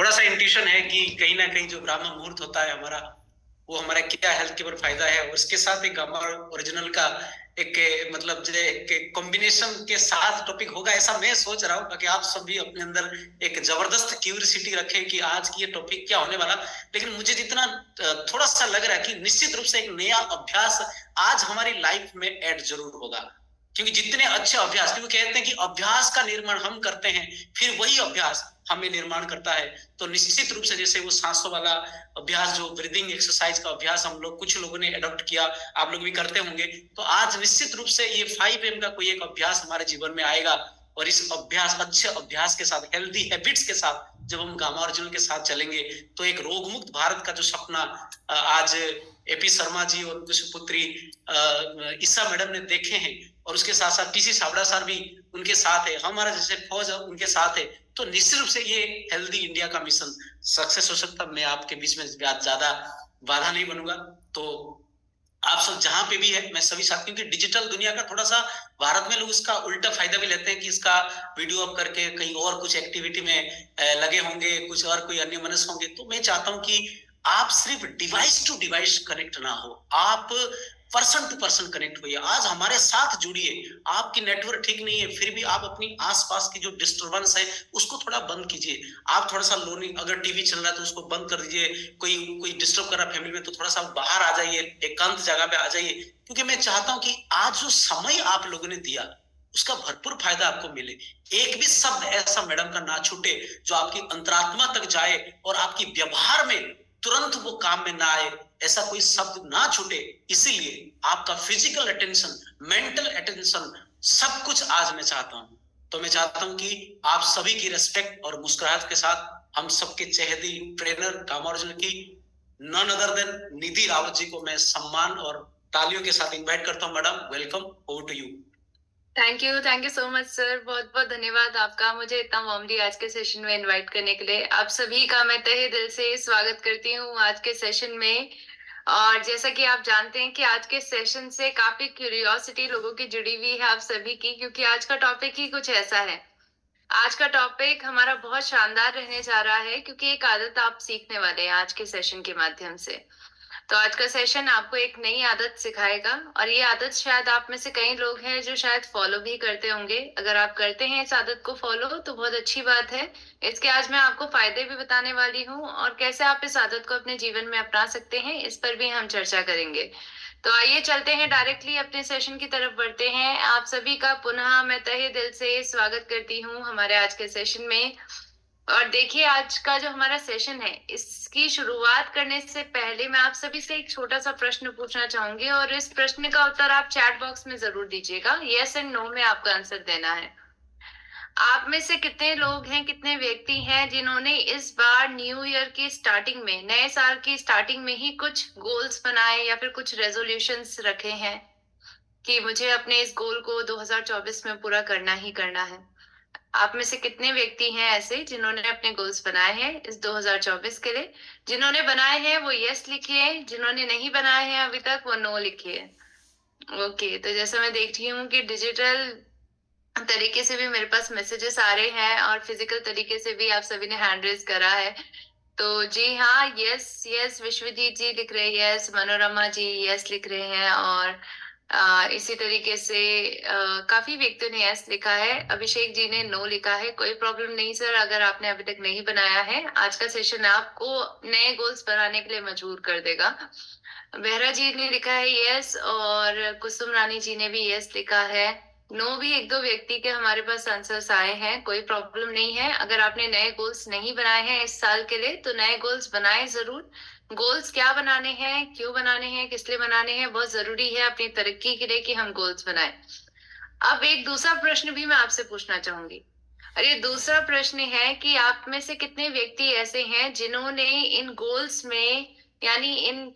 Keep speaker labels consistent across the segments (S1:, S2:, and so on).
S1: थोड़ा सा इंट्यूशन है कि कहीं ना कहीं जो ब्राह्मण मुहूर्त होता है हमारा, वो हमारा क्या हेल्थ के ऊपर फायदा है, और उसके साथ एक हमारा ओरिजिनल का एक मतलब जो एक कॉम्बिनेशन के साथ टॉपिक होगा, ऐसा मैं सोच रहा हूँ, ताकि आप सब भी अपने अंदर एक जबरदस्त क्यूरियोसिटी रखें कि आज की ये टॉपिक क्या होने वाला। लेकिन मुझे जितना थोड़ा सा लग रहा है कि निश्चित रूप से एक नया अभ्यास आज हमारी लाइफ में ऐड जरूर होगा, क्योंकि जितने अच्छे अभ्यास, क्योंकि कहते हैं कि अभ्यास का निर्माण हम करते हैं, फिर वही अभ्यास हमें निर्माण करता है। तो निश्चित रूप से जैसे वो सांसों वाला अभ्यास, जो ब्रीदिंग एक्सरसाइज का अभ्यास हम लोग कुछ लोगों ने अडॉप्ट किया, आप लोग भी करते होंगे, तो आज निश्चित रूप से ये 5 AM का कोई एक अभ्यास हमारे जीवन में आएगा। और इस अभ्यास, अच्छे अभ्यास के साथ, हेल्दी हैबिट्स के साथ जब हम गामा अर्जुन के साथ चलेंगे, तो एक रोग मुक्त भारत का जो सपना आज एपी शर्मा जी और उनकी सुपुत्री ईसा मैडम ने देखे हैं, और उसके साथ साथ टीसी सावड़ा सर भी उनके साथ है, हमारा जैसे फौज उनके साथ है, तो निश्चित रूप से ये हेल्दी इंडिया का मिशन सक्सेस हो सकता। मैं आपके बीच में ज्यादा बाधा नहीं बनूंगा। तो आप सब जहां पे भी है, मैं सभी साथियों की, डिजिटल दुनिया का थोड़ा सा भारत में लोग इसका उल्टा फायदा भी लेते हैं कि इसका वीडियो अप करके कहीं और कुछ एक्टिविटी में लगे होंगे, कुछ और कोई अन्य मनस्क होंगे। तो मैं चाहता हूं कि आप सिर्फ डिवाइस टू डिवाइस कनेक्ट ना हो, आप पर्सन टू पर्सन कनेक्ट होइए, आज हमारे साथ जुड़िए। आपकी नेटवर्क ठीक नहीं है, फिर भी आप अपनी आसपास की जो डिस्टरबेंस है उसको थोड़ा बंद कीजिए। आप थोड़ा सा लोनिंग, अगर टीवी चल रहा है तो उसको बंद कर दीजिए, कोई कोई डिस्टर्ब कर रहा है फैमिली में तो थोड़ा सा बाहर आ जाइए, एकांत जगह पे आ जाइए, क्योंकि मैं चाहता हूं कि आज जो समय आप लोगों ने दिया उसका भरपूर फायदा आपको मिले। एक भी शब्द ऐसा मैडम का ना छूटे जो आपकी अंतरात्मा तक जाए और आपकी व्यवहार में तुरंत वो काम में ना आए, ऐसा कोई शब्द ना छूटे। इसीलिए आपका फिजिकल अटेंशन, मेंटल अटेंशन, सब कुछ आज मैं चाहता हूं। तो मैं चाहता हूं कि आप सभी की रिस्पेक्ट और मुस्कुराहट के साथ हम सबके चहेती ट्रेनर कामार्जुन की नन अदर देन निधि रावत जी को मैं सम्मान और तालियों के साथ इनवाइट करता हूं। Madam, welcome, over to you.
S2: Thank you so much sir. बहुत बहुत धन्यवाद आपका मुझे इतना वार्मली आज के सेशन में इनवाइट करने के लिए। आप सभी का मैं तहे दिल से स्वागत करती हूँ आज के सेशन में। और जैसा कि आप जानते हैं कि आज के सेशन से काफी क्यूरियोसिटी लोगों की जुड़ी हुई है आप सभी की, क्योंकि आज का टॉपिक ही कुछ ऐसा है। आज का टॉपिक हमारा बहुत शानदार रहने जा रहा है, क्योंकि एक आदत आप सीखने वाले हैं आज के सेशन के माध्यम से। तो आज का सेशन आपको एक नई आदत सिखाएगा, और ये आदत शायद आप में से कई लोग हैं जो शायद फॉलो भी करते होंगे। अगर आप करते हैं इस आदत को फॉलो तो बहुत अच्छी बात है। इसके आज मैं आपको फायदे भी बताने वाली हूँ, और कैसे आप इस आदत को अपने जीवन में अपना सकते हैं इस पर भी हम चर्चा करेंगे। तो आइए चलते हैं, डायरेक्टली अपने सेशन की तरफ बढ़ते हैं। आप सभी का पुनः मैं तहे दिल से स्वागत करती हूँ हमारे आज के सेशन में। और देखिए, आज का जो हमारा सेशन है, इसकी शुरुआत करने से पहले मैं आप सभी से एक छोटा सा प्रश्न पूछना चाहूंगी, और इस प्रश्न का उत्तर आप चैट बॉक्स में जरूर दीजिएगा। यस एंड नो में आपका आंसर देना है। आप में से कितने लोग हैं, कितने व्यक्ति हैं जिन्होंने इस बार न्यू ईयर की स्टार्टिंग में, नए साल की स्टार्टिंग में ही कुछ गोल्स बनाए या फिर कुछ रेजोल्यूशंस रखे हैं कि मुझे अपने इस गोल को 2024 में पूरा करना ही करना है? आप में से कितने व्यक्ति हैं ऐसे जिन्होंने अपने गोल्स बनाए हैं इस 2024 के लिए? जिन्होंने बनाए हैं वो यस लिखिए, जिन्होंने नहीं बनाए हैं अभी तक वो नो लिखिए। ओके, तो जैसा मैं देख रही हूँ कि डिजिटल तरीके से भी मेरे पास मैसेजेस आ रहे हैं, और फिजिकल तरीके से भी आप सभी ने हैंड रेज करा है। तो जी हाँ, यस यस, विश्वजीत जी लिख रहे हैं यस, मनोरमा जी यस लिख रहे हैं, और इसी तरीके से काफी व्यक्तियों ने यस लिखा है। अभिषेक जी ने नो लिखा है। कोई प्रॉब्लम नहीं सर, अगर आपने अभी तक नहीं बनाया है, आज का सेशन आपको नए गोल्स बनाने के लिए मजबूर कर देगा। बेहरा जी ने लिखा है यस, और कुसुम रानी जी ने भी यस लिखा है। नो भी एक दो व्यक्ति के हमारे पास आंसर्स आए हैं। कोई प्रॉब्लम नहीं है, अगर आपने नए गोल्स नहीं बनाए हैं इस साल के लिए तो नए गोल्स बनाए जरूर। गोल्स क्या बनाने हैं, क्यों बनाने हैं, किस लिए बनाने हैं, बहुत जरूरी है अपनी तरक्की के लिए कि हम गोल्स बनाए। अब एक दूसरा प्रश्न भी मैं आपसे पूछना चाहूंगी, और ये दूसरा प्रश्न है कि आप में से कितने व्यक्ति ऐसे हैं जिन्होंने इन गोल्स में, यानी इन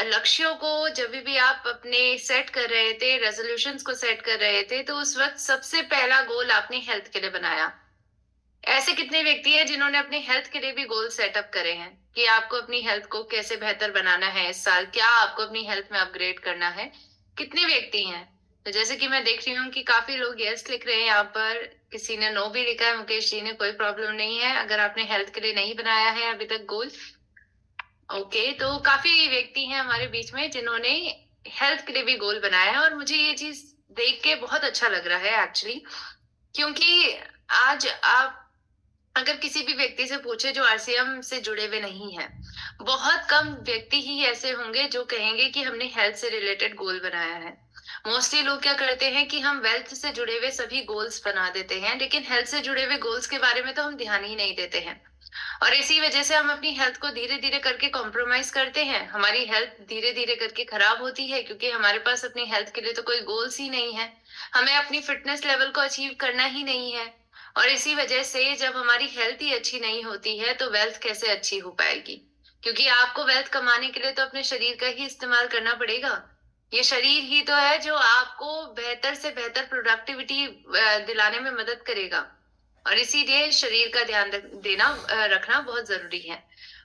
S2: लक्ष्यों को जब भी आप अपने सेट कर रहे थे, रेजोल्यूशंस को सेट कर रहे थे, तो उस वक्त सबसे पहला गोल आपने हेल्थ के लिए बनाया? ऐसे कितने व्यक्ति हैं जिन्होंने अपने हेल्थ के लिए भी गोल सेटअप करे हैं कि आपको अपनी हेल्थ को कैसे बेहतर बनाना है इस साल, क्या आपको अपनी हेल्थ में अपग्रेड करना है? कितने व्यक्ति हैं? तो जैसे कि मैं देख रही हूँ कि काफी लोग यस लिख रहे हैं यहाँ पर, किसी ने नो भी लिखा है, मुकेश जी ने, कोई प्रॉब्लम नहीं है अगर आपने हेल्थ के लिए नहीं बनाया है अभी तक गोल। ओके, तो काफी व्यक्ति हैं हमारे बीच में जिन्होंने हेल्थ के लिए भी गोल बनाया है, और मुझे ये चीज देख के बहुत अच्छा लग रहा है एक्चुअली। क्योंकि आज आप अगर किसी भी व्यक्ति से पूछे जो आरसीएम से जुड़े हुए नहीं है, बहुत कम व्यक्ति ही ऐसे होंगे जो कहेंगे कि हमने हेल्थ से रिलेटेड गोल बनाया है। मोस्टली लोग क्या करते हैं कि हम वेल्थ से जुड़े हुए सभी गोल्स बना देते हैं, लेकिन हेल्थ से जुड़े हुए गोल्स के बारे में तो हम ध्यान ही नहीं देते हैं। और इसी वजह से हम अपनी हेल्थ को धीरे धीरे करके कॉम्प्रोमाइज करते हैं। हमारी हेल्थ धीरे धीरे करके खराब होती है क्योंकि हमारे पास अपनी हेल्थ के लिए तो कोई गोल्स ही नहीं है। हमें अपनी फिटनेस लेवल को अचीव करना ही नहीं है। और इसी वजह से जब हमारी हेल्थ ही अच्छी नहीं होती है तो वेल्थ कैसे अच्छी हो पाएगी? क्योंकि आपको वेल्थ कमाने के लिए तो अपने शरीर का ही इस्तेमाल करना पड़ेगा। ये शरीर ही तो है जो आपको बेहतर से बेहतर प्रोडक्टिविटी दिलाने में मदद करेगा। और इसीलिए शरीर का ध्यान रखना बहुत जरूरी है।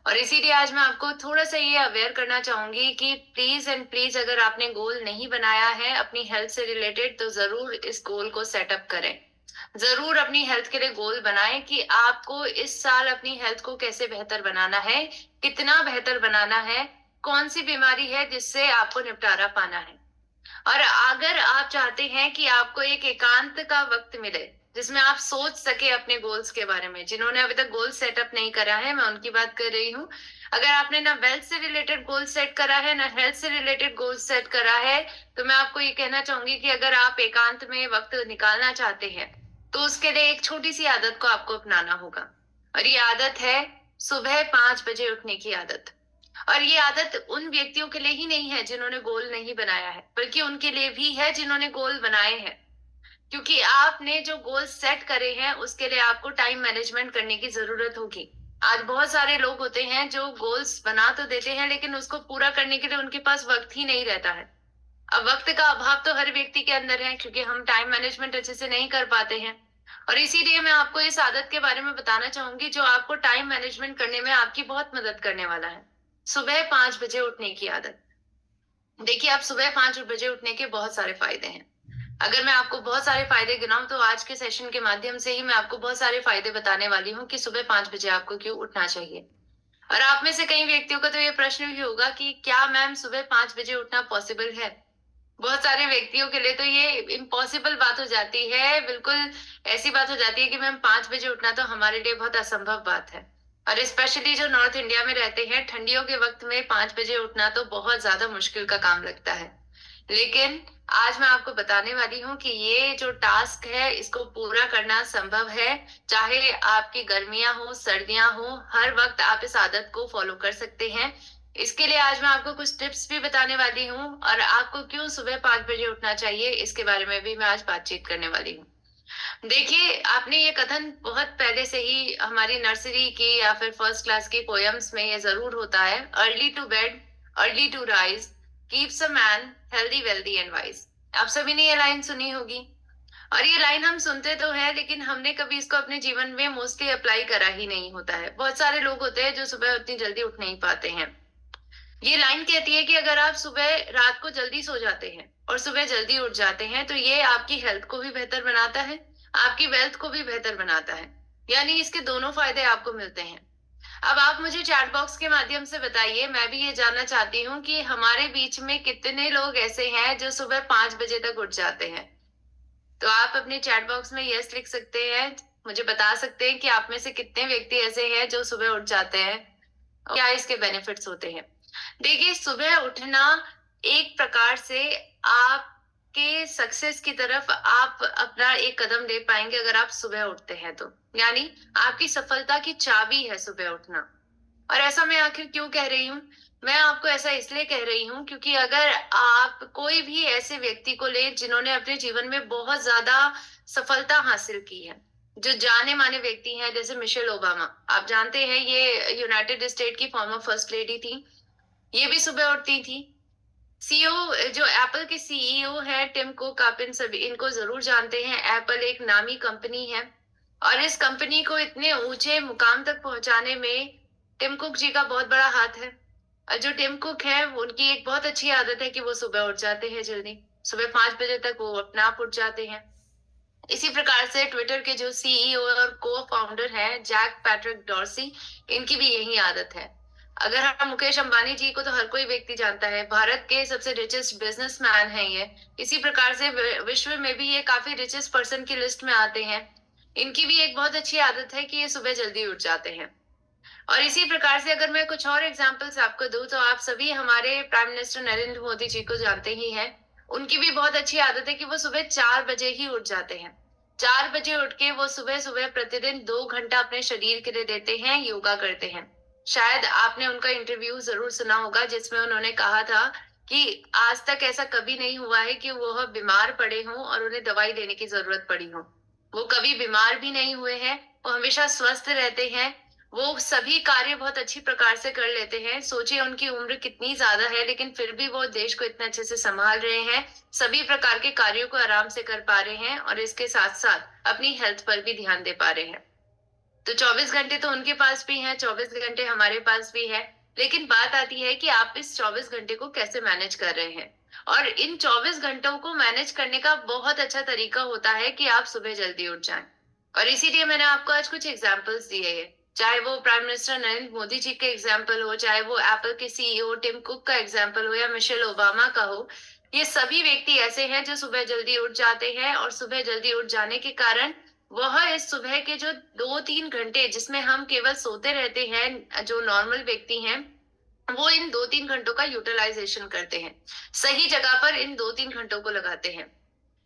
S2: और इसीलिए आज मैं आपको थोड़ा सा ये अवेयर करना चाहूंगी कि प्लीज एंड प्लीज, अगर आपने गोल नहीं बनाया है अपनी हेल्थ से रिलेटेड, तो जरूर इस गोल को सेटअप करें। जरूर अपनी हेल्थ के लिए गोल बनाएं कि आपको इस साल अपनी हेल्थ को कैसे बेहतर बनाना है, कितना बेहतर बनाना है, कौन सी बीमारी है जिससे आपको निपटारा पाना है। और अगर आप चाहते हैं कि आपको एक एकांत का वक्त मिले जिसमें आप सोच सके अपने गोल्स के बारे में, जिन्होंने अभी तक गोल सेटअप नहीं करा है, मैं उनकी बात कर रही हूँ। अगर आपने ना वेल्थ से रिलेटेड गोल सेट करा है ना हेल्थ से रिलेटेड गोल सेट करा है, तो मैं आपको ये कहना चाहूंगी कि अगर आप एकांत में वक्त निकालना चाहते हैं तो उसके लिए एक छोटी सी आदत को आपको अपनाना होगा। और ये आदत है सुबह 5 बजे उठने की आदत। और ये आदत उन व्यक्तियों के लिए ही नहीं है जिन्होंने गोल नहीं बनाया है, बल्कि उनके लिए भी है जिन्होंने गोल बनाए हैं। क्योंकि आपने जो गोल सेट करे हैं उसके लिए आपको टाइम मैनेजमेंट करने की जरूरत होगी। आज बहुत सारे लोग होते हैं जो गोल्स बना तो देते हैं लेकिन उसको पूरा करने के लिए उनके पास वक्त ही नहीं रहता है। अब वक्त का अभाव तो हर व्यक्ति के अंदर है क्योंकि हम टाइम मैनेजमेंट अच्छे से नहीं कर पाते हैं। और इसीलिए मैं आपको इस आदत के बारे में बताना चाहूंगी जो आपको टाइम मैनेजमेंट करने में आपकी बहुत मदद करने वाला है। सुबह 5 बजे उठने की आदत। देखिए, आप सुबह 5 बजे उठने के बहुत सारे फायदे हैं। अगर मैं आपको बहुत सारे फायदे गिनाऊं तो आज के सेशन के माध्यम से ही मैं आपको बहुत सारे फायदे बताने वाली हूँ कि सुबह 5 बजे आपको क्यों उठना चाहिए। और आप में से कई व्यक्तियों का तो ये प्रश्न भी होगा कि क्या मैम सुबह 5 बजे उठना पॉसिबल है? बहुत सारे व्यक्तियों के लिए तो ये इम्पॉसिबल बात हो जाती है, बिल्कुल ऐसी बात हो जाती है कि मैम 5 बजे उठना तो हमारे लिए बहुत असंभव बात है। और स्पेशली जो नॉर्थ इंडिया में रहते हैं, ठंडियों के वक्त में 5 बजे उठना तो बहुत ज्यादा मुश्किल का काम लगता है। लेकिन आज मैं आपको बताने वाली हूँ कि ये जो टास्क है इसको पूरा करना संभव है। चाहे आपकी गर्मियां हो सर्दियां हो, हर वक्त आप इस आदत को फॉलो कर सकते हैं। इसके लिए आज मैं आपको कुछ टिप्स भी बताने वाली हूँ, और आपको क्यों सुबह 5 बजे उठना चाहिए इसके बारे में भी मैं आज बातचीत करने वाली हूँ। देखिए, आपने ये कथन बहुत पहले से ही हमारी नर्सरी की या फिर फर्स्ट क्लास की पोयम्स में ये जरूर होता है, early to bed early to rise keeps a man healthy wealthy and wise. आप सभी ने ये लाइन सुनी होगी। और ये लाइन हम सुनते तो है लेकिन हमने कभी इसको अपने जीवन में मोस्टली अप्लाई करा ही नहीं होता है। बहुत सारे लोग होते हैं जो सुबह उतनी जल्दी उठ नहीं पाते हैं। ये लाइन कहती है कि अगर आप सुबह रात को जल्दी सो जाते हैं और सुबह जल्दी उठ जाते हैं तो ये आपकी हेल्थ को भी बेहतर बनाता है, आपकी वेल्थ को भी बेहतर बनाता है। यानी इसके दोनों फायदे आपको मिलते हैं। अब आप मुझे चैट बॉक्स के माध्यम से बताइए, मैं भी ये जानना चाहती हूँ कि हमारे बीच में कितने लोग ऐसे हैं जो सुबह 5 बजे तक उठ जाते हैं। तो आप अपने चैट बॉक्स में यस लिख सकते हैं, मुझे बता सकते हैं कि आप में से कितने व्यक्ति ऐसे हैं जो सुबह उठ जाते हैं, क्या इसके बेनिफिट्स होते हैं। देखिए, सुबह उठना एक प्रकार से आपके सक्सेस की तरफ आप अपना एक कदम ले पाएंगे अगर आप सुबह उठते हैं तो। यानी आपकी सफलता की चाबी है सुबह उठना। और ऐसा मैं आखिर क्यों कह रही हूँ? मैं आपको ऐसा इसलिए कह रही हूँ क्योंकि अगर आप कोई भी ऐसे व्यक्ति को ले जिन्होंने अपने जीवन में बहुत ज्यादा सफलता हासिल की है, जो जाने माने व्यक्ति हैं, जैसे मिशेल ओबामा, आप जानते हैं ये यूनाइटेड स्टेट की फॉर्मर फर्स्ट लेडी थी, ये भी सुबह उठती थी। सीईओ जो एप्पल के सीईओ है टिम कुक, आप इन सभी इनको जरूर जानते हैं। एप्पल एक नामी कंपनी है और इस कंपनी को इतने ऊंचे मुकाम तक पहुंचाने में टिम कुक जी का बहुत बड़ा हाथ है। और जो टिम कुक है उनकी एक बहुत अच्छी आदत है कि वो सुबह उठ जाते हैं जल्दी। सुबह 5 बजे तक वो अपने आप उठ जाते हैं। इसी प्रकार से ट्विटर के जो सीईओ और को फाउंडर हैं जैक पैट्रिक डॉर्सी, इनकी भी यही आदत है। अगर हम मुकेश अंबानी जी को तो हर कोई व्यक्ति जानता है, भारत के सबसे रिचेस्ट बिजनेसमैन हैं ये। इसी प्रकार से विश्व में भी ये काफी रिचेस्ट पर्सन की लिस्ट में आते हैं। इनकी भी एक बहुत अच्छी आदत है कि ये सुबह जल्दी उठ जाते हैं। और इसी प्रकार से अगर मैं कुछ और एग्जांपल्स आपको दूं तो आप सभी हमारे प्राइम मिनिस्टर नरेंद्र मोदी जी को जानते ही हैं। उनकी भी बहुत अच्छी आदत है कि वो सुबह 4 बजे ही उठ जाते हैं। 4 बजे उठ के वो सुबह सुबह प्रतिदिन 2 घंटा अपने शरीर के लिए देते हैं, योगा करते हैं। शायद आपने उनका इंटरव्यू जरूर सुना होगा जिसमें उन्होंने कहा था कि आज तक ऐसा कभी नहीं हुआ है कि वो बीमार पड़े हों और उन्हें दवाई लेने की जरूरत पड़ी हो। वो कभी बीमार भी नहीं हुए हैं, वो हमेशा स्वस्थ रहते हैं। वो सभी कार्य बहुत अच्छी प्रकार से कर लेते हैं। सोचिए उनकी उम्र कितनी ज्यादा है, लेकिन फिर भी वो देश को इतने अच्छे से संभाल रहे हैं, सभी प्रकार के कार्यों को आराम से कर पा रहे हैं और इसके साथ साथ अपनी हेल्थ पर भी ध्यान दे पा रहे हैं। तो 24 घंटे तो उनके पास भी हैं, 24 घंटे हमारे पास भी है। लेकिन बात आती है कि आप इस 24 घंटे को कैसे मैनेज कर रहे हैं। और इन 24 घंटों को मैनेज करने का बहुत अच्छा तरीका होता है कि आप सुबह जल्दी उठ जाएं। और इसीलिए मैंने आपको आज कुछ एग्जाम्पल्स दिए हैं, चाहे वो प्राइम मिनिस्टर नरेंद्र मोदी जी के एग्जाम्पल हो, चाहे वो एप्पल के सीईओ टिम कुक का एग्जाम्पल हो, या मिशेल ओबामा का हो। ये सभी व्यक्ति ऐसे हैं जो सुबह जल्दी उठ जाते हैं, और सुबह जल्दी उठ जाने के कारण वह इस सुबह के जो 2-3 घंटे जिसमें हम केवल सोते रहते हैं, जो नॉर्मल व्यक्ति हैं, वो इन 2-3 घंटों का यूटिलाइजेशन करते हैं, सही जगह पर इन 2-3 घंटों को लगाते हैं।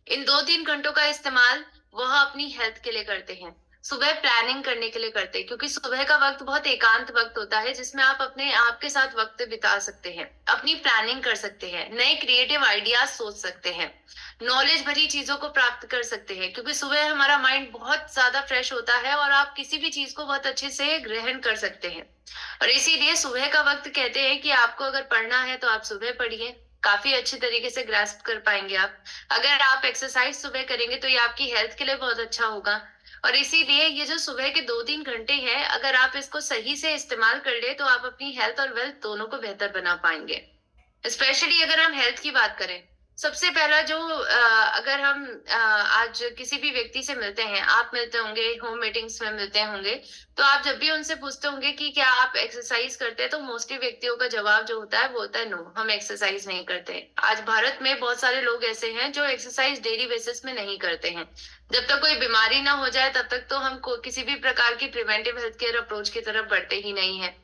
S2: इन 2-3 घंटों का इस्तेमाल वह अपनी हेल्थ के लिए करते हैं, सुबह प्लानिंग करने के लिए करते हैं, क्योंकि सुबह का वक्त बहुत एकांत वक्त होता है जिसमें आप अपने आप के साथ वक्त बिता सकते हैं, अपनी प्लानिंग कर सकते हैं, नए क्रिएटिव आइडियाज सोच सकते हैं, नॉलेज भरी चीजों को प्राप्त कर सकते हैं, क्योंकि सुबह हमारा माइंड बहुत ज्यादा फ्रेश होता है और आप किसी भी चीज को बहुत अच्छे से ग्रहण कर सकते हैं। और इसीलिए सुबह का वक्त कहते हैं कि आपको अगर पढ़ना है तो आप सुबह पढ़िए, काफी अच्छे तरीके से ग्रास्प कर पाएंगे आप। अगर आप एक्सरसाइज सुबह करेंगे तो ये आपकी हेल्थ के लिए बहुत अच्छा होगा। और इसीलिए ये जो सुबह के 2-3 घंटे हैं, अगर आप इसको सही से इस्तेमाल कर ले तो आप अपनी हेल्थ और वेल्थ दोनों को बेहतर बना पाएंगे। स्पेशली अगर हम हेल्थ की बात करें, सबसे पहला जो अगर हम आज किसी भी व्यक्ति से मिलते हैं, आप मिलते होंगे, होम मीटिंग्स में मिलते होंगे, तो आप जब भी उनसे पूछते होंगे कि क्या आप एक्सरसाइज करते हैं, तो मोस्टली व्यक्तियों का जवाब जो होता है वो होता है नो, हम एक्सरसाइज नहीं करते। आज भारत में बहुत सारे लोग ऐसे हैं जो एक्सरसाइज डेली बेसिस में नहीं करते हैं। जब तक कोई बीमारी ना हो जाए तब तक तो हम किसी भी प्रकार की प्रिवेंटिव हेल्थ केयर अप्रोच की तरफ बढ़ते ही नहीं है।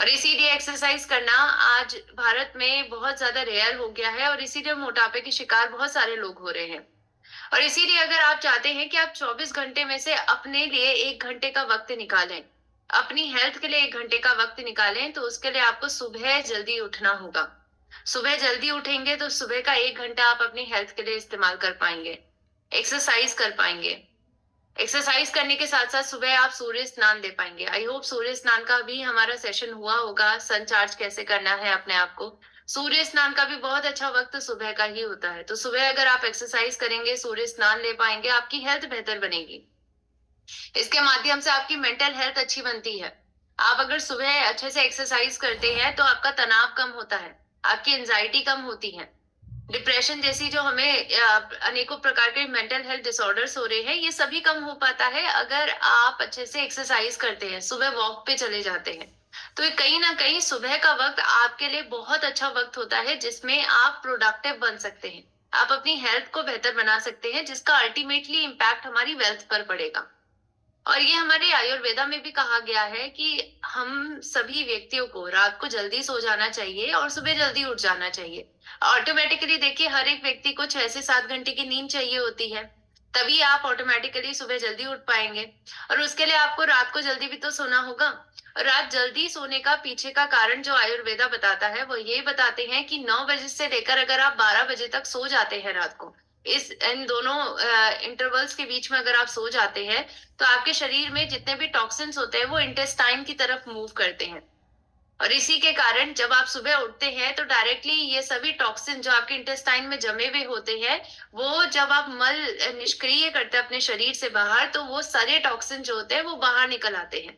S2: और इसीलिए एक्सरसाइज करना आज भारत में बहुत ज्यादा रेयर हो गया है, और इसीलिए मोटापे के शिकार बहुत सारे लोग हो रहे हैं। और इसीलिए अगर आप चाहते हैं कि आप 24 घंटे में से अपने लिए 1 घंटे का वक्त निकालें, अपनी हेल्थ के लिए 1 घंटे का वक्त निकालें, तो उसके लिए आपको सुबह जल्दी उठना होगा। सुबह जल्दी उठेंगे तो सुबह का 1 घंटा आप अपनी हेल्थ के लिए इस्तेमाल कर पाएंगे, एक्सरसाइज कर पाएंगे। एक्सरसाइज करने के साथ साथ सुबह आप सूर्य स्नान दे पाएंगे। आई होप सूर्य स्नान का भी हमारा सेशन हुआ होगा, सन चार्ज कैसे करना है अपने आप को। सूर्य स्नान का भी बहुत अच्छा वक्त सुबह का ही होता है। तो सुबह अगर आप एक्सरसाइज करेंगे, सूर्य स्नान ले पाएंगे, आपकी हेल्थ बेहतर बनेगी। इसके माध्यम से आपकी मेंटल हेल्थ अच्छी बनती है। आप अगर सुबह अच्छे से एक्सरसाइज करते हैं तो आपका तनाव कम होता है, आपकी एंजाइटी कम होती है, डिप्रेशन जैसी जो हमें अनेकों प्रकार के मेंटल हेल्थ डिसऑर्डर्स हो रहे हैं, ये सभी कम हो पाता है अगर आप अच्छे से एक्सरसाइज करते हैं, सुबह वॉक पे चले जाते हैं। तो ये कहीं ना कहीं सुबह का वक्त आपके लिए बहुत अच्छा वक्त होता है जिसमें आप प्रोडक्टिव बन सकते हैं, आप अपनी हेल्थ को बेहतर बना सकते हैं, जिसका अल्टीमेटली इम्पैक्ट हमारी वेल्थ पर पड़ेगा। और ये हमारे आयुर्वेदा में भी कहा गया है कि हम सभी व्यक्तियों को रात को जल्दी सो जाना चाहिए और सुबह जल्दी उठ जाना चाहिए। ऑटोमेटिकली देखिए, हर एक व्यक्ति को 6 से 7 घंटे की नींद चाहिए होती है, तभी आप ऑटोमेटिकली सुबह जल्दी उठ पाएंगे। और उसके लिए आपको रात को जल्दी भी तो सोना होगा। रात जल्दी सोने का पीछे का कारण जो आयुर्वेदा बताता है वो ये बताते हैं कि 9 बजे से लेकर अगर आप 12 बजे तक सो जाते हैं रात को, इन दोनों इंटरवल्स के बीच में अगर आप सो जाते हैं, तो आपके शरीर में जितने भी टॉक्सिन्स होते हैं वो इंटेस्टाइन की तरफ मूव करते हैं। और इसी के कारण जब आप सुबह उठते हैं तो डायरेक्टली ये सभी टॉक्सिन जो आपके इंटेस्टाइन में जमे हुए होते हैं, वो जब आप मल निष्क्रिय करते हैं अपने शरीर से बाहर, तो वो सारे टॉक्सिन जो होते हैं वो बाहर निकल आते हैं।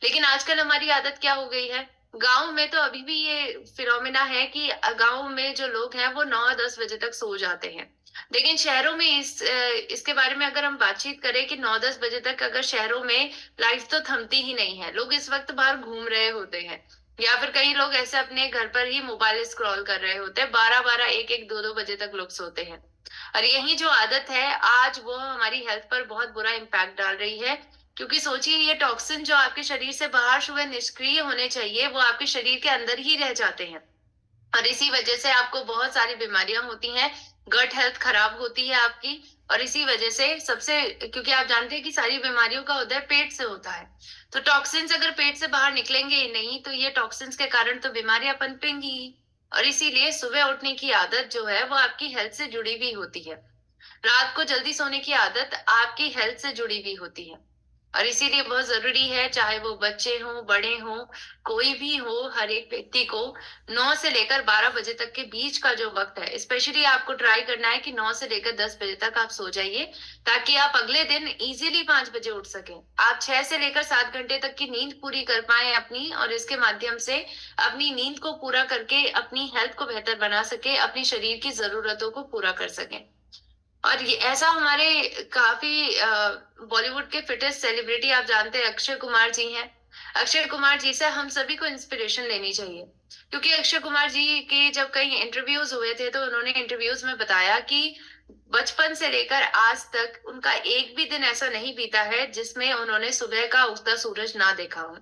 S2: लेकिन आजकल हमारी आदत क्या हो गई है, गांव में तो अभी भी ये फिनोमिना है कि गांव में जो लोग हैं वो 9-10 बजे तक सो जाते हैं। लेकिन शहरों में इसके बारे में अगर हम बातचीत करें कि 9-10 बजे तक अगर शहरों में लाइफ तो थमती ही नहीं है, लोग इस वक्त बाहर घूम रहे होते हैं, या फिर कई लोग ऐसे अपने घर पर ही मोबाइल स्क्रॉल कर रहे होते हैं, 12-12, 1-1, 2-2 बजे तक लोग सोते हैं। और यही जो आदत है आज वो हमारी हेल्थ पर बहुत बुरा इम्पैक्ट डाल रही है, क्योंकि सोचिए ये टॉक्सिन जो आपके शरीर से बाहर सुबह निष्क्रिय होने चाहिए वो आपके शरीर के अंदर ही रह जाते हैं, और इसी वजह से आपको बहुत सारी बीमारियां होती हैं, गट हेल्थ खराब होती है आपकी। और इसी वजह से सबसे, क्योंकि आप जानते हैं कि सारी बीमारियों का उदय पेट से होता है, तो टॉक्सिन्स अगर पेट से बाहर निकलेंगे ही नहीं तो ये टॉक्सिन्स के कारण तो बीमारियां पनपेंगी ही। और इसीलिए सुबह उठने की आदत जो है वो आपकी हेल्थ से जुड़ी हुई होती है, रात को जल्दी सोने की आदत आपकी हेल्थ से जुड़ी हुई होती है। और इसीलिए बहुत जरूरी है, चाहे वो बच्चे हों, बड़े हों, कोई भी हो, हर एक व्यक्ति को 9 से लेकर 12 बजे तक के बीच का जो वक्त है, स्पेशली आपको ट्राई करना है कि 9 से लेकर 10 बजे तक आप सो जाइए, ताकि आप अगले दिन इजीली 5 बजे उठ सकें। आप 6 से लेकर 7 घंटे तक की नींद पूरी कर पाए अपनी, और इसके माध्यम से अपनी नींद को पूरा करके अपनी हेल्थ को बेहतर बना सके, अपनी शरीर की जरूरतों को पूरा कर सकें। और ये ऐसा हमारे काफी बॉलीवुड के फिटेस्ट सेलिब्रिटी आप जानते हैं अक्षय कुमार जी हैं। अक्षय कुमार जी से हम सभी को इंस्पिरेशन लेनी चाहिए, क्योंकि अक्षय कुमार जी के जब कई इंटरव्यूज हुए थे तो उन्होंने इंटरव्यूज में बताया कि बचपन से लेकर आज तक उनका एक भी दिन ऐसा नहीं बीता है जिसमें उन्होंने सुबह का उगता सूरज ना देखा हो।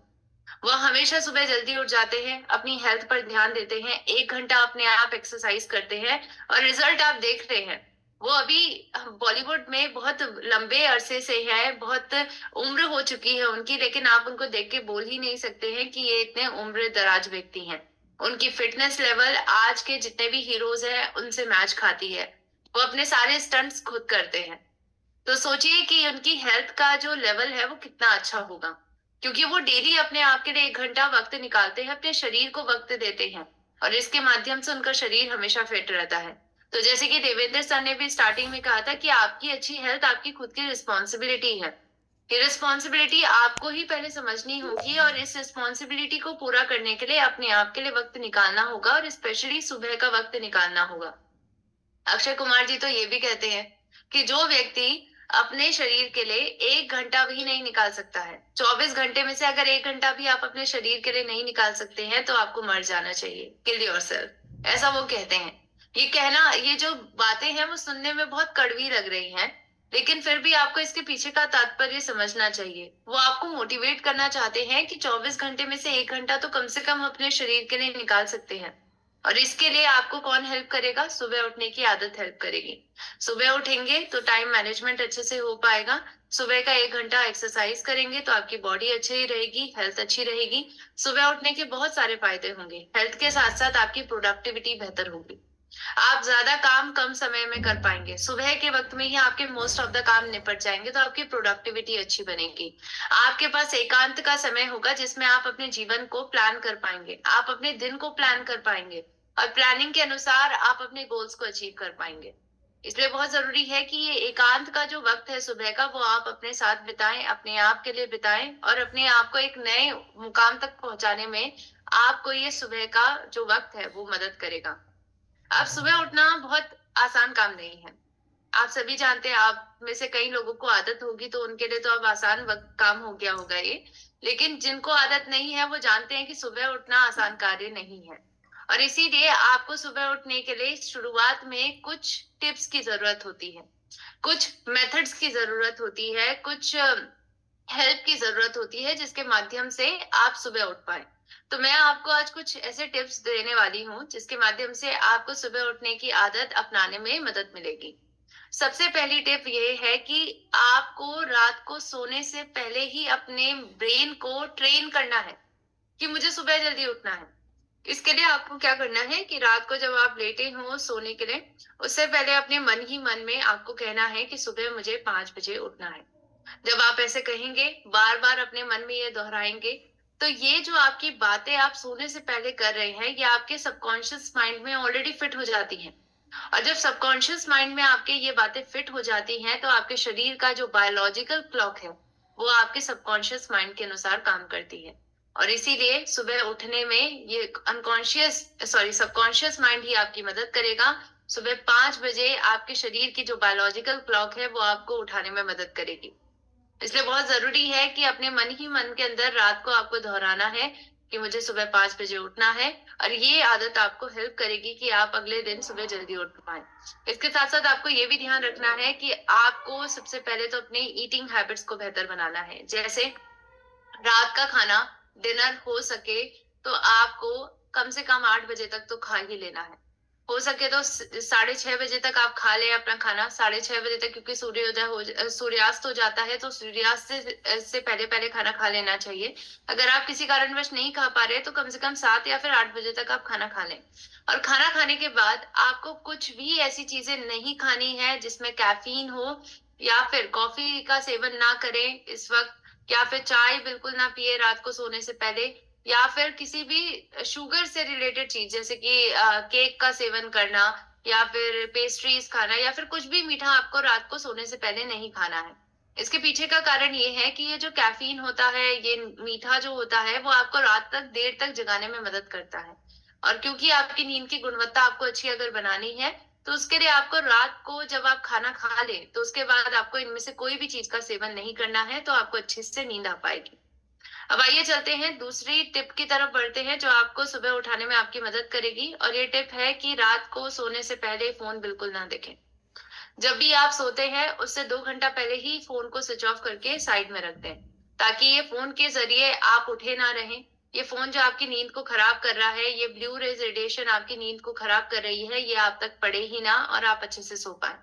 S2: वह हमेशा सुबह जल्दी उठ जाते हैं, अपनी हेल्थ पर ध्यान देते हैं, 1 घंटा अपने आप एक्सरसाइज करते हैं, और रिजल्ट आप देख रहे हैं। वो अभी बॉलीवुड में बहुत लंबे अरसे से है, बहुत उम्र हो चुकी है उनकी, लेकिन आप उनको देख के बोल ही नहीं सकते हैं कि ये इतने उम्र दराज व्यक्ति हैं। उनकी फिटनेस लेवल आज के जितने भी हीरोज हैं उनसे मैच खाती है। वो अपने सारे स्टंट्स खुद करते हैं, तो सोचिए कि उनकी हेल्थ का जो लेवल है वो कितना अच्छा होगा, क्योंकि वो डेली अपने आप के लिए 1 घंटा वक्त निकालते हैं, अपने शरीर को वक्त देते हैं, और इसके माध्यम से उनका शरीर हमेशा फिट रहता है। तो जैसे कि देवेंद्र सर ने भी स्टार्टिंग में कहा था कि आपकी अच्छी हेल्थ आपकी खुद की रिस्पॉन्सिबिलिटी है। ये रिस्पॉन्सिबिलिटी आपको ही पहले समझनी होगी, और इस रिस्पॉन्सिबिलिटी को पूरा करने के लिए अपने आप के लिए वक्त निकालना होगा, और स्पेशली सुबह का वक्त निकालना होगा। अक्षय कुमार जी तो ये भी कहते हैं कि जो व्यक्ति अपने शरीर के लिए 1 घंटा भी नहीं निकाल सकता है, 24 घंटे में से अगर 1 घंटा भी आप अपने शरीर के लिए नहीं निकाल सकते हैं तो आपको मर जाना चाहिए, किल योरसेल्फ, ऐसा वो कहते हैं। ये कहना, ये जो बातें हैं वो सुनने में बहुत कड़वी लग रही हैं, लेकिन फिर भी आपको इसके पीछे का तात्पर्य समझना चाहिए। वो आपको मोटिवेट करना चाहते हैं कि 24 घंटे में से 1 घंटा तो कम से कम अपने शरीर के लिए निकाल सकते हैं। और इसके लिए आपको कौन हेल्प करेगा? सुबह उठने की आदत हेल्प करेगी। सुबह उठेंगे तो टाइम मैनेजमेंट अच्छे से हो पाएगा। सुबह का 1 घंटा एक्सरसाइज करेंगे तो आपकी बॉडी अच्छी रहेगी, हेल्थ अच्छी रहेगी। सुबह उठने के बहुत सारे फायदे होंगे, हेल्थ के साथ साथ आपकी प्रोडक्टिविटी बेहतर होगी। आप ज्यादा काम कम समय में कर पाएंगे, सुबह के वक्त में ही आपके मोस्ट ऑफ द काम निपट जाएंगे, तो आपकी प्रोडक्टिविटी अच्छी बनेगी। आपके पास एकांत का समय होगा जिसमें आप अपने जीवन को प्लान कर पाएंगे, आप अपने दिन को प्लान कर पाएंगे, और प्लानिंग के अनुसार आप अपने गोल्स को अचीव कर पाएंगे। इसलिए बहुत जरूरी है कि ये एकांत का जो वक्त है सुबह का, वो आप अपने साथ बिताएं, अपने आप के लिए बिताएं, और अपने आप को एक नए मुकाम तक पहुंचाने में आपको ये सुबह का जो वक्त है वो मदद करेगा। अब सुबह उठना बहुत आसान काम नहीं है, आप सभी जानते हैं। आप में से कई लोगों को आदत होगी तो उनके लिए तो अब आसान वक्त काम हो गया होगा ये, लेकिन जिनको आदत नहीं है वो जानते हैं कि सुबह उठना आसान कार्य नहीं है। और इसीलिए आपको सुबह उठने के लिए शुरुआत में कुछ टिप्स की जरूरत होती है, कुछ मेथड्स की जरूरत होती है, कुछ हेल्प की जरूरत होती है जिसके माध्यम से आप सुबह उठ पाए। तो मैं आपको आज कुछ ऐसे टिप्स देने वाली हूँ जिसके माध्यम से आपको सुबह उठने की आदत अपनाने में मदद मिलेगी। सबसे पहली टिप ये है कि आपको रात को सोने से पहले ही अपने ब्रेन को ट्रेन करना है कि मुझे सुबह जल्दी उठना है। इसके लिए आपको क्या करना है कि रात को जब आप लेटे हो सोने के लिए, उससे पहले अपने मन ही मन में आपको कहना है कि सुबह मुझे 5 बजे उठना है। जब आप ऐसे कहेंगे, बार बार अपने मन में ये दोहराएंगे, तो ये जो आपकी बातें आप सोने से पहले कर रहे हैं ये आपके सबकॉन्शियस माइंड में ऑलरेडी फिट हो जाती हैं। और जब सबकॉन्शियस माइंड में आपके ये बातें फिट हो जाती हैं तो आपके शरीर का जो बायोलॉजिकल क्लॉक है वो आपके सबकॉन्शियस माइंड के अनुसार काम करती है। और इसीलिए सुबह उठने में ये सबकॉन्शियस माइंड ही आपकी मदद करेगा। सुबह 5 बजे आपके शरीर की जो बायोलॉजिकल क्लॉक है वो आपको उठाने में मदद करेगी। इसलिए बहुत जरूरी है कि अपने मन ही मन के अंदर रात को आपको दोहराना है कि मुझे सुबह 5 बजे उठना है। और ये आदत आपको हेल्प करेगी कि आप अगले दिन सुबह जल्दी उठ पाए। इसके साथ साथ आपको ये भी ध्यान रखना है कि आपको सबसे पहले तो अपने ईटिंग हैबिट्स को बेहतर बनाना है। जैसे रात का खाना, डिनर हो सके तो आपको कम से कम 8 बजे तक तो खा ही लेना है। हो सके तो 6:30 बजे तक आप खा लें अपना खाना, 6:30 बजे तक, क्योंकि सूर्यास्त हो जाता है, तो सूर्यास्त से पहले पहले खाना खा लेना चाहिए। अगर आप किसी कारणवश नहीं खा पा रहे तो कम से कम 7 या फिर 8 बजे तक आप खाना खा लें। और खाना खाने के बाद आपको कुछ भी ऐसी चीजें नहीं खानी है जिसमें कैफीन हो, या फिर कॉफी का सेवन ना करें इस वक्त, या फिर चाय बिल्कुल ना पिए रात को सोने से पहले, या फिर किसी भी शुगर से रिलेटेड चीज जैसे कि केक का सेवन करना, या फिर पेस्ट्रीज खाना, या फिर कुछ भी मीठा आपको रात को सोने से पहले नहीं खाना है। इसके पीछे का कारण ये है कि ये जो कैफीन होता है, ये मीठा जो होता है, वो आपको रात तक देर तक जगाने में मदद करता है। और क्योंकि आपकी नींद की गुणवत्ता आपको अच्छी अगर बनानी है, तो उसके लिए आपको रात को जब आप खाना खा ले तो उसके बाद आपको इनमें से कोई भी चीज का सेवन नहीं करना है, तो आपको अच्छे से नींद आ पाएगी। अब आइए चलते हैं दूसरी टिप की तरफ बढ़ते हैं जो आपको सुबह उठाने में आपकी मदद करेगी। और ये टिप है कि रात को सोने से पहले फोन बिल्कुल ना देखें। जब भी आप सोते हैं उससे 2 घंटा पहले ही फोन को स्विच ऑफ करके साइड में रख दें, ताकि ये फोन के जरिए आप उठे ना रहें। ये फोन जो आपकी नींद को खराब कर रहा है, ये ब्लू रेज रेडिएशन आपकी नींद को खराब कर रही है, ये आप तक पड़े ही ना और आप अच्छे से सो पाए।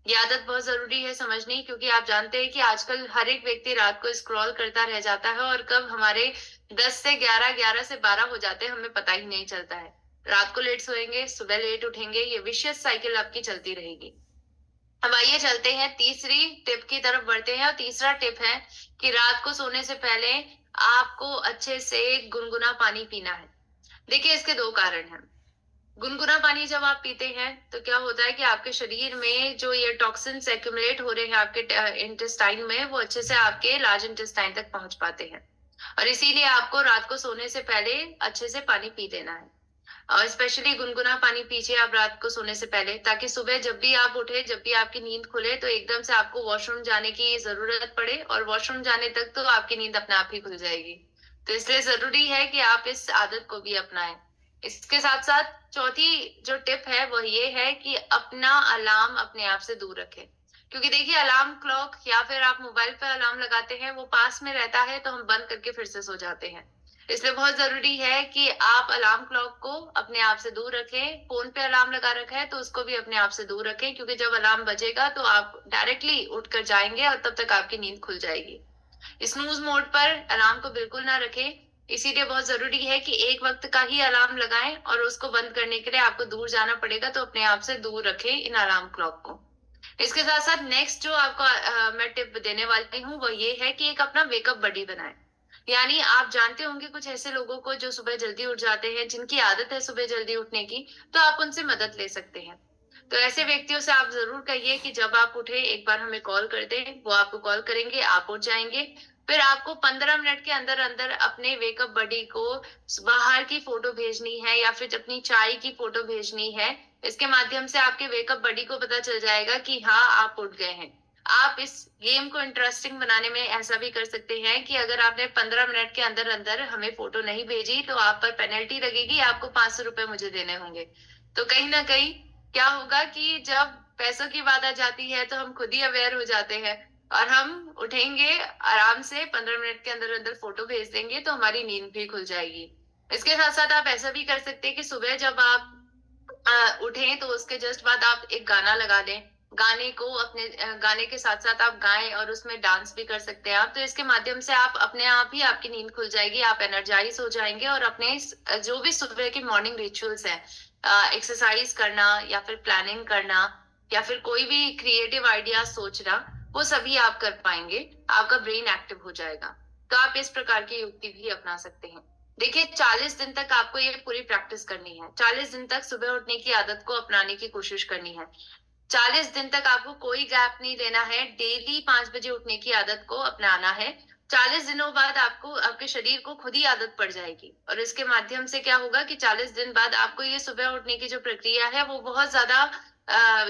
S2: ये आदत बहुत जरूरी है समझनी, क्योंकि आप जानते हैं कि आजकल हर एक व्यक्ति रात को स्क्रॉल करता रह जाता है और कब हमारे 10 से 11, 11 से 12 हो जाते हैं हमें पता ही नहीं चलता है। रात को लेट सोएंगे, सुबह लेट उठेंगे, ये विशियस साइकिल आपकी चलती रहेगी। अब आइए चलते हैं तीसरी टिप की तरफ बढ़ते हैं। और तीसरा टिप है कि रात को सोने से पहले आपको अच्छे से गुनगुना पानी पीना है। देखिए, इसके दो कारण हैं। गुनगुना पानी जब आप पीते हैं तो क्या होता है कि आपके शरीर में जो ये टॉक्सिन्स एक्यूमुलेट हो रहे हैं आपके इंटेस्टाइन में, वो अच्छे से आपके लार्ज इंटेस्टाइन तक पहुंच पाते हैं। और इसीलिए आपको रात को सोने से पहले अच्छे से पानी पी लेना है। और स्पेशली गुनगुना पानी पीजिए आप रात को सोने से पहले, ताकि सुबह जब भी आप उठे, जब भी आपकी नींद खुले, तो एकदम से आपको वॉशरूम जाने की जरूरत पड़े, और वॉशरूम जाने तक तो आपकी नींद अपने आप ही खुल जाएगी। तो इसलिए जरूरी है कि आप इस आदत को भी अपनाएं। इसके साथ साथ चौथी जो टिप है वो ये है कि अपना अलार्म अपने आप से दूर रखें। क्योंकि देखिए, अलार्म क्लॉक या फिर आप मोबाइल पर अलार्म लगाते हैं, वो पास में रहता है तो हम बंद करके फिर से सो जाते हैं। इसलिए बहुत जरूरी है कि आप अलार्म क्लॉक को अपने आप से दूर रखें। फोन पे अलार्म लगा रखा है तो उसको भी अपने आप से दूर रखें, क्योंकि जब अलार्म बजेगा तो आप डायरेक्टली उठकर जाएंगे और तब तक आपकी नींद खुल जाएगी। स्नूज मोड पर अलार्म को बिल्कुल ना रखें। इसीलिए बहुत जरूरी है कि एक वक्त का ही अलार्म लगाएं, और उसको बंद करने के लिए आपको दूर जाना पड़ेगा, तो अपने आप से दूर रखें इन अलार्म क्लॉक को। इसके साथ साथ नेक्स्ट जो आपको मैं टिप देने वाली हूँ वो ये है कि एक अपना वेकअप बडी बनाएं। यानी आप जानते होंगे कुछ ऐसे लोगों को जो सुबह जल्दी उठ जाते हैं, जिनकी आदत है सुबह जल्दी उठने की, तो आप उनसे मदद ले सकते हैं। तो ऐसे व्यक्तियों से आप जरूर कहिए कि जब आप उठे एक बार हमें कॉल कर दें। वो आपको कॉल करेंगे, आप उठ जाएंगे। फिर आपको 15 मिनट के अंदर अंदर अपने वेकअप बडी को बाहर की फोटो भेजनी है, या फिर अपनी चाय की फोटो भेजनी है। इसके माध्यम से आपके वेकअप बडी को पता चल जाएगा कि हाँ, आप उठ गए हैं। आप इस गेम को इंटरेस्टिंग बनाने में ऐसा भी कर सकते हैं कि अगर आपने 15 मिनट के अंदर अंदर हमें फोटो नहीं भेजी तो आप पर पेनल्टी लगेगी, आपको 500 रुपए मुझे देने होंगे। तो कहीं ना कहीं क्या होगा कि जब पैसों की बात आ जाती है तो हम खुद ही अवेयर हो जाते हैं, और हम उठेंगे आराम से, 15 मिनट के अंदर अंदर फोटो भेज देंगे तो हमारी नींद भी खुल जाएगी। इसके साथ साथ आप ऐसा भी कर सकते हैं कि सुबह जब आप उठें तो उसके जस्ट बाद आप एक गाना लगा दें। गाने को अपने गाने के साथ साथ आप गाएं और उसमें डांस भी कर सकते हैं आप। तो इसके माध्यम से आप अपने आप ही आपकी नींद खुल जाएगी, आप एनर्जाइज हो जाएंगे, और अपने जो भी सुबह के मॉर्निंग रिचुअल्स हैं, एक्सरसाइज करना या फिर प्लानिंग करना या फिर कोई भी क्रिएटिव आइडिया सोचना, वो सभी आप कर पाएंगे। आपका ब्रेन एक्टिव हो जाएगा। तो आप इस प्रकार की युक्ति भी अपना सकते हैं। देखिए, 40 दिन तक आपको ये पूरी प्रैक्टिस करनी है। 40 दिन तक सुबह उठने की आदत को अपनाने की कोशिश करनी है। 40 दिन तक आपको कोई गैप नहीं लेना है। डेली 5 बजे उठने की आदत को अपनाना है। 40 दिनों बाद आपको आपके शरीर को खुद ही आदत पड़ जाएगी, और इसके माध्यम से क्या होगा कि 40 दिन बाद आपको ये सुबह उठने की जो प्रक्रिया है वो बहुत ज्यादा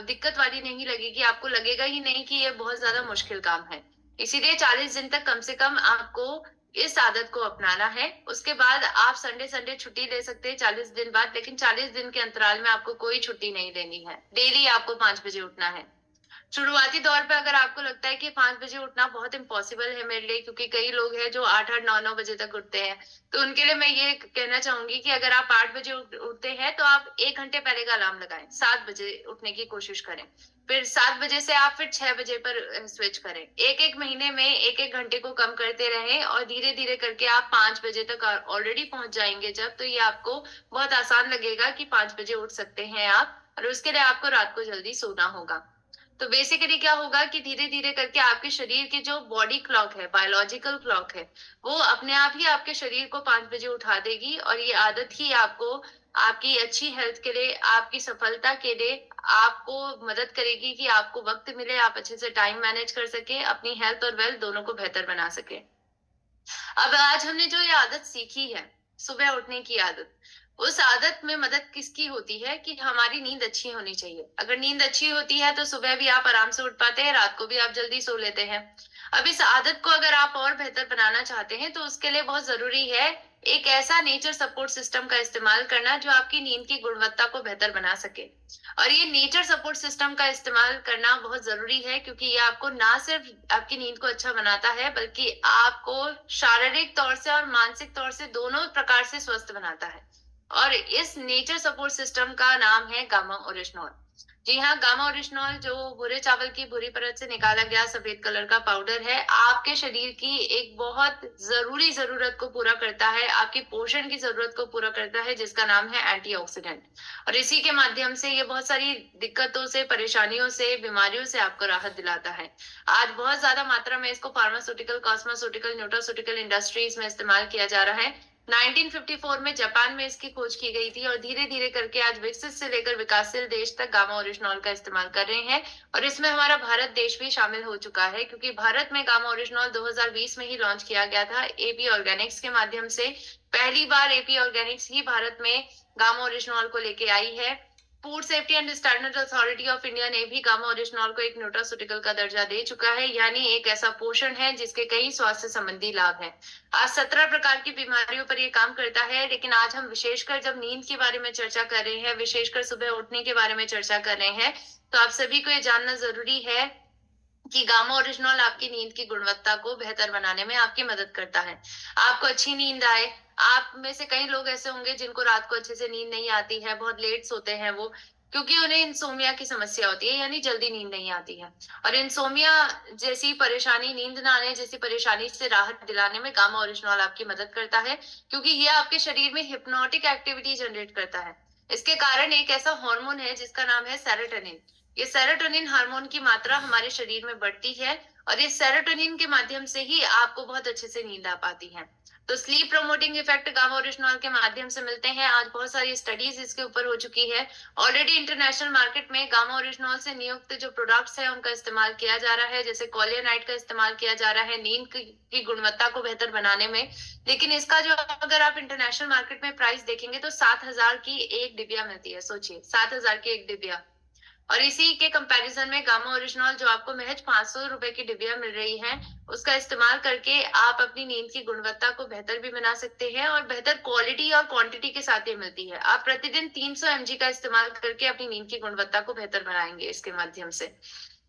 S2: दिक्कत वाली नहीं लगेगी। आपको लगेगा ही नहीं कि ये बहुत ज्यादा मुश्किल काम है। इसीलिए 40 दिन तक कम से कम आपको इस आदत को अपनाना है। उसके बाद आप संडे संडे छुट्टी ले सकते हैं 40 दिन बाद, लेकिन 40 दिन के अंतराल में आपको कोई छुट्टी नहीं लेनी है। डेली आपको 5 बजे उठना है। शुरुआती दौर पे अगर आपको लगता है कि 5 बजे उठना बहुत इम्पॉसिबल है मेरे लिए, क्योंकि कई लोग हैं जो 8 8 9 9 बजे तक उठते हैं, तो उनके लिए मैं ये कहना चाहूंगी कि अगर आप 8 बजे उठते हैं तो आप 1 घंटे पहले का अलार्म लगाएं, 7 बजे उठने की कोशिश करें। फिर 7 बजे से आप फिर 6 बजे पर स्विच करें। एक एक महीने में एक एक घंटे को कम करते रहें, और धीरे धीरे करके आप 5 बजे तक ऑलरेडी पहुंच जाएंगे जब, तो ये आपको बहुत आसान लगेगा कि 5 बजे उठ सकते हैं आप। और उसके लिए आपको रात को जल्दी सोना होगा। तो बेसिकली क्या होगा कि धीरे धीरे करके आपके शरीर की जो बॉडी क्लॉक है, बायोलॉजिकल क्लॉक है, वो अपने आप ही आपके शरीर को 5 बजे उठा देगी, और ये आदत ही आपको आपकी अच्छी हेल्थ के लिए, आपकी सफलता के लिए आपको मदद करेगी कि आपको वक्त मिले, आप अच्छे से टाइम मैनेज कर सके, अपनी हेल्थ और वेल्थ दोनों को बेहतर बना सके। अब आज हमने जो ये आदत सीखी है, सुबह उठने की आदत, उस आदत में मदद किसकी होती है कि हमारी नींद अच्छी होनी चाहिए। अगर नींद अच्छी होती है तो सुबह भी आप आराम से उठ पाते हैं, रात को भी आप जल्दी सो लेते हैं। अब इस आदत को अगर आप और बेहतर बनाना चाहते हैं तो उसके लिए बहुत जरूरी है एक ऐसा नेचर सपोर्ट सिस्टम का इस्तेमाल करना जो आपकी नींद की गुणवत्ता को बेहतर बना सके। और ये नेचर सपोर्ट सिस्टम का इस्तेमाल करना बहुत जरूरी है, क्योंकि ये आपको ना सिर्फ आपकी नींद को अच्छा बनाता है, बल्कि आपको शारीरिक तौर से और मानसिक तौर से दोनों प्रकार से स्वस्थ बनाता है। और इस नेचर सपोर्ट सिस्टम का नाम है गामा ओरिजिनॉल। जी हाँ, गामा ओरिजिनॉल जो भूरे चावल की भूरी परत से निकाला गया सफेद कलर का पाउडर है, आपके शरीर की एक बहुत जरूरी जरूरत को पूरा करता है, आपकी पोषण की जरूरत को पूरा करता है, जिसका नाम है एंटीऑक्सीडेंट। और इसी के माध्यम से ये बहुत सारी दिक्कतों से, परेशानियों से, बीमारियों से आपको राहत दिलाता है। आज बहुत ज्यादा मात्रा में इसको फार्मास्यूटिकल, कॉस्मेस्यूटिकल, न्यूट्रास्यूटिकल इंडस्ट्रीज में इस्तेमाल किया जा रहा है। 1954 में जापान में इसकी खोज की गई थी, और धीरे धीरे करके आज विकसित से लेकर विकासशील देश तक गामा ओरिजिनॉल का इस्तेमाल कर रहे हैं। और इसमें हमारा भारत देश भी शामिल हो चुका है, क्योंकि भारत में गामा ओरिजिनॉल 2020 में ही लॉन्च किया गया था एपी ऑर्गेनिक्स के माध्यम से। पहली बार एपी ऑर्गेनिक्स ही भारत में गामा ओरिजिनॉल को लेके आई है। Food safety and standard authority of India ने भी गामा ओरिजिनॉल को एक न्यूट्रास्यूटिकल का दर्जा दे चुका है, यानी एक ऐसा पोषण है जिसके कई स्वास्थ्य संबंधी लाभ हैं। आज 17 प्रकार की बीमारियों पर ये काम करता है, लेकिन आज हम विशेषकर जब नींद के बारे में चर्चा कर रहे हैं, विशेषकर सुबह उठने के बारे में चर्चा कर रहे हैं, तो आप सभी को ये जानना जरूरी है कि गामा ओरिजिनॉल आपकी नींद की गुणवत्ता को बेहतर बनाने में आपकी मदद करता है। आपको अच्छी नींद आए। आप में से कई लोग ऐसे होंगे जिनको रात को अच्छे से नींद नहीं आती है, बहुत लेट सोते हैं वो, क्योंकि उन्हें इंसोमिया की समस्या होती है, यानी जल्दी नींद नहीं आती है। और इंसोमिया जैसी परेशानी, नींद ना आने जैसी परेशानी से राहत दिलाने में गामा ओरिजिनॉल आपकी मदद करता है, क्योंकि ये आपके शरीर में हिप्नोटिक एक्टिविटी जनरेट करता है। इसके कारण एक ऐसा हार्मोन है जिसका नाम है सेरोटोनिन। ये सेरोटोनिन हार्मोन की मात्रा हमारे शरीर में बढ़ती है, और इस सेरोटोनिन के माध्यम से ही आपको बहुत अच्छे से नींद आ पाती है। तो sleep promoting effect gamma oryzanol के माध्यम से मिलते हैं। आज बहुत सारी स्टडीज इसके ऊपर हो चुकी है। ऑलरेडी इंटरनेशनल मार्केट में गामा ओरिजिनॉल से नियुक्त जो प्रोडक्ट्स है उनका इस्तेमाल किया जा रहा है, जैसे कोलियानाइट का इस्तेमाल किया जा रहा है नींद की गुणवत्ता को बेहतर बनाने में। लेकिन इसका जो अगर आप इंटरनेशनल मार्केट में प्राइस देखेंगे तो 7,000 की एक डिबिया मिलती है। सोचिए, 7,000 की एक डिबिया। और इसी के कंपैरिजन में गामा ओरिजिनॉल जो आपको महज 500 रुपए की डिबिया मिल रही है, उसका इस्तेमाल करके आप अपनी नींद की गुणवत्ता को बेहतर भी बना सकते हैं, और बेहतर क्वालिटी और क्वांटिटी के साथ ये मिलती है। आप प्रतिदिन 300 mg का इस्तेमाल करके अपनी नींद की गुणवत्ता को बेहतर बनाएंगे इसके माध्यम से।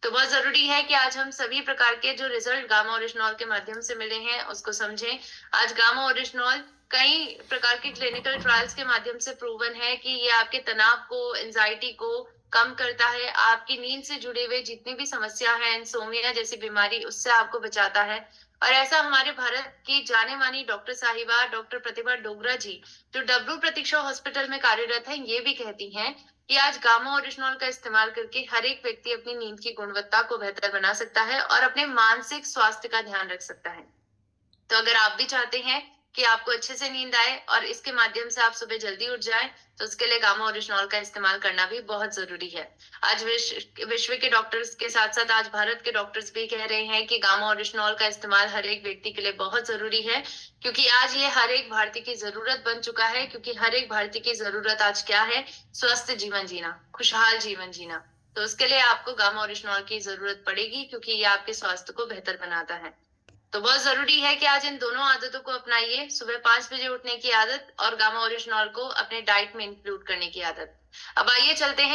S2: तो बहुत जरूरी है कि आज हम सभी प्रकार के जो रिजल्ट गामा ओरिजिनॉल के माध्यम से मिले हैं उसको समझें। आज गामा ओरिजिनॉल कई प्रकार के क्लिनिकल ट्रायल्स के माध्यम से प्रूवन है कि ये आपके तनाव को, एंजाइटी को कम करता है, आपकी नींद से जुड़े हुए जितनी भी समस्या है, इंसोमिया जैसी बीमारी, उससे आपको बचाता है। और ऐसा हमारे भारत की जाने मानी डॉक्टर साहिबा डॉक्टर प्रतिभा डोगरा जी, जो डब्ल्यू प्रतीक्षा हॉस्पिटल में कार्यरत है, ये भी कहती हैं कि आज गामा ओरिजिनॉल का इस्तेमाल करके हर एक व्यक्ति अपनी नींद की गुणवत्ता को बेहतर बना सकता है और अपने मानसिक स्वास्थ्य का ध्यान रख सकता है। तो अगर आप भी चाहते हैं कि आपको अच्छे से नींद आए और इसके माध्यम से आप सुबह जल्दी उठ जाएं, तो उसके लिए गामा ओरिजिनॉल का इस्तेमाल करना भी बहुत जरूरी है। आज विश्व के डॉक्टर्स के साथ साथ आज भारत के डॉक्टर्स भी कह रहे हैं कि गामा ओरिजिनॉल का इस्तेमाल हर एक व्यक्ति के लिए बहुत जरूरी है, क्योंकि आज ये हर एक भारतीय की जरूरत बन चुका है। क्योंकि हर एक भारतीय की जरूरत आज क्या है? स्वस्थ जीवन जीना, खुशहाल जीवन जीना। तो उसके लिए आपको गामा ओरिजिनॉल की जरूरत पड़ेगी, क्योंकि ये आपके स्वास्थ्य को बेहतर बनाता है। तो बहुत जरूरी है कि आज इन दोनों आदतों को अपनाइए, सुबह 5 बजे उठने की आदत और गामा ओरिजिनॉल को अपने डाइट में इंक्लूड करने की आदत। अब आइए चलते हैं